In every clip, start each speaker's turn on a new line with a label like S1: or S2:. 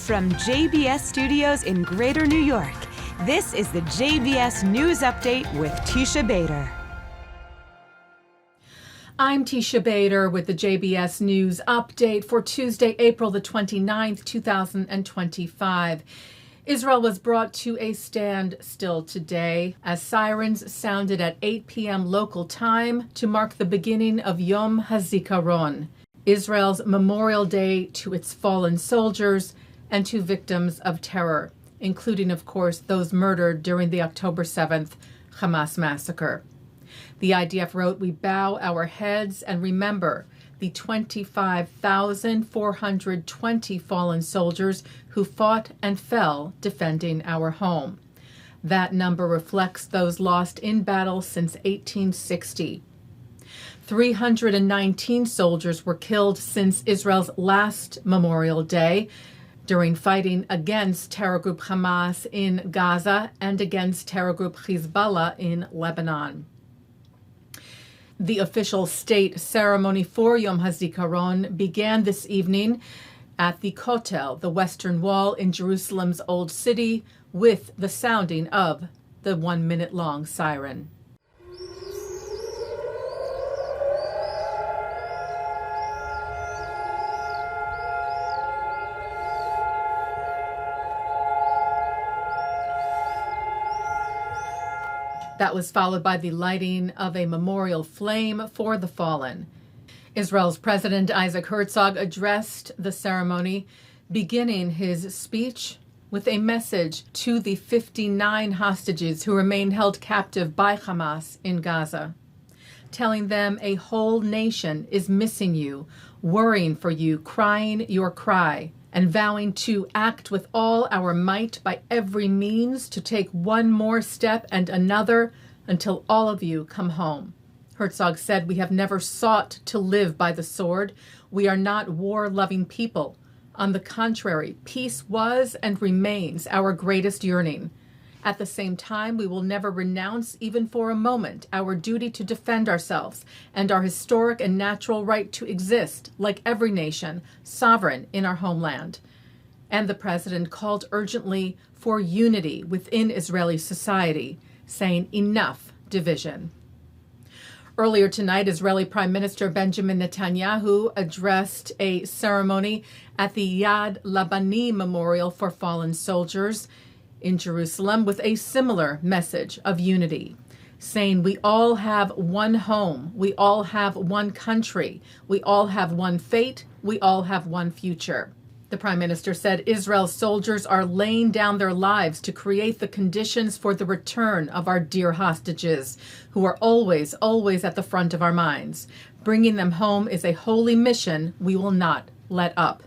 S1: From JBS Studios in Greater New York, this is the JBS News Update with Teisha Bader.
S2: I'm Teisha Bader with the JBS News Update for Tuesday, April the 29th, 2025. Israel was brought to a standstill today as sirens sounded at 8 p.m. local time to mark the beginning of Yom HaZikaron, Israel's memorial day to its fallen soldiers and to victims of terror, including, of course, those murdered during the October 7th Hamas massacre. The IDF wrote, "We bow our heads and remember the 25,420 fallen soldiers who fought and fell defending our home." That number reflects those lost in battle since 1860. 319 soldiers were killed since Israel's last Memorial Day during fighting against terror group Hamas in Gaza and against terror group Hezbollah in Lebanon. The official state ceremony for Yom HaZikaron began this evening at the Kotel, the Western Wall in Jerusalem's Old City, with the sounding of the 1-minute-long siren. That was followed by the lighting of a memorial flame for the fallen. Israel's President Isaac Herzog addressed the ceremony, beginning his speech with a message to the 59 hostages who remain held captive by Hamas in Gaza, telling them a whole nation is missing you, worrying for you, crying your cry, and vowing to act with all our might by every means to take one more step and another until all of you come home. Herzog said, "We have never sought to live by the sword. We are not war-loving people. On the contrary, peace was and remains our greatest yearning. At the same time, we will never renounce, even for a moment, our duty to defend ourselves and our historic and natural right to exist, like every nation, sovereign in our homeland." And the president called urgently for unity within Israeli society, saying enough division. Earlier tonight, Israeli Prime Minister Benjamin Netanyahu addressed a ceremony at the Yad Labani Memorial for Fallen Soldiers in Jerusalem with a similar message of unity, saying we all have one home, we all have one country, we all have one fate, we all have one future. The Prime Minister said Israel's soldiers are laying down their lives to create the conditions for the return of our dear hostages, who are always, always at the front of our minds. Bringing them home is a holy mission we will not let up.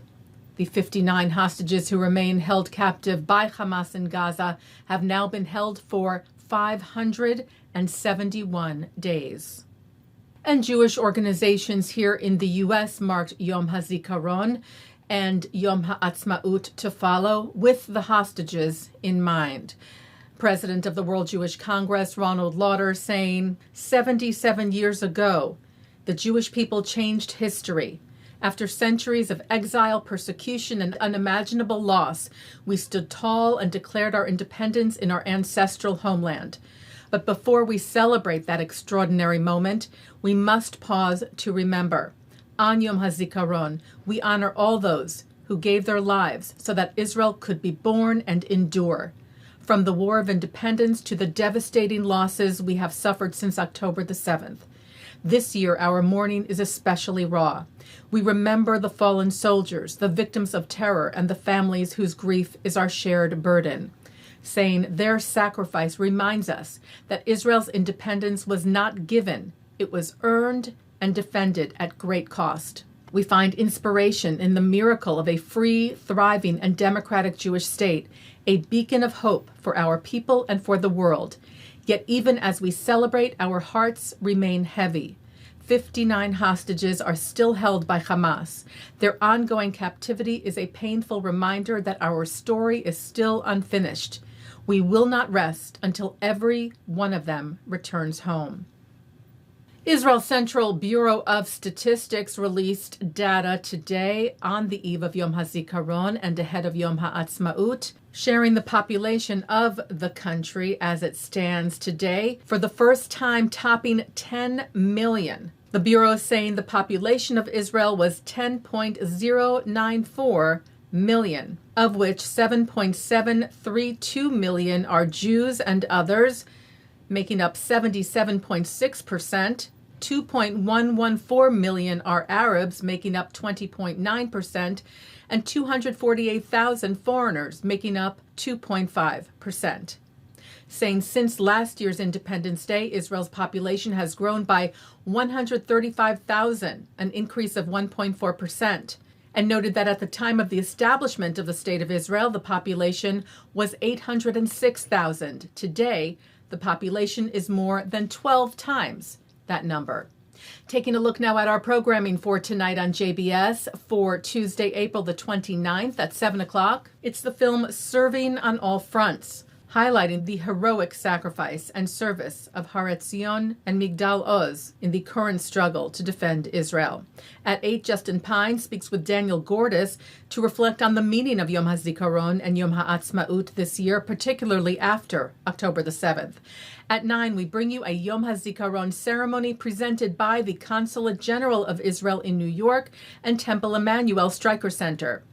S2: The 59 hostages who remain held captive by Hamas in Gaza have now been held for 571 days. And Jewish organizations here in the U.S. marked Yom HaZikaron and Yom HaAtzmaut to follow with the hostages in mind. President of the World Jewish Congress, Ronald Lauder, saying, 77 years ago, the Jewish people changed history. After centuries of exile, persecution, and unimaginable loss, we stood tall and declared our independence in our ancestral homeland. But before we celebrate that extraordinary moment, we must pause to remember. On Yom HaZikaron, we honor all those who gave their lives so that Israel could be born and endure. From the War of Independence to the devastating losses we have suffered since October the 7th. This year, our mourning is especially raw. We remember the fallen soldiers, the victims of terror, and the families whose grief is our shared burden, saying their sacrifice reminds us that Israel's independence was not given, it was earned and defended at great cost. We find inspiration in the miracle of a free, thriving, and democratic Jewish state, a beacon of hope for our people and for the world. Yet even as we celebrate, our hearts remain heavy. 59 hostages are still held by Hamas. Their ongoing captivity is a painful reminder that our story is still unfinished. We will not rest until every one of them returns home. Israel's Central Bureau of Statistics released data today on the eve of Yom HaZikaron and ahead of Yom HaAtzmaut, sharing the population of the country as it stands today, for the first time topping 10 million. The Bureau is saying the population of Israel was 10.094 million, of which 7.732 million are Jews and others, making up 77.6%. 2.114 million are Arabs, making up 20.9%, and 248,000 foreigners, making up 2.5%. Saying since last year's Independence Day, Israel's population has grown by 135,000, an increase of 1.4%, and noted that at the time of the establishment of the State of Israel, the population was 806,000. Today, the population is more than 12 times that number. Taking a look now at our programming for tonight on JBS for Tuesday, April the 29th at 7 o'clock. It's the film Serving on All Fronts, highlighting the heroic sacrifice and service of Har Etzion and Migdal Oz in the current struggle to defend Israel. At 8, Justin Pine speaks with Daniel Gordis to reflect on the meaning of Yom HaZikaron and Yom HaAtzmaut this year, particularly after October the 7th. At 9, we bring you a Yom HaZikaron ceremony presented by the Consulate General of Israel in New York and Temple Emanu-El Streicker Center.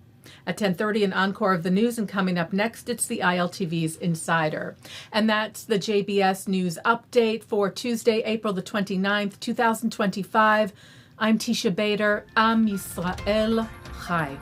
S2: At 10:30, an encore of the news, and coming up next, it's the ILTV's Insider. And that's the JBS News Update for Tuesday, April the 29th, 2025. I'm Teisha Bader. Am Yisrael Chai.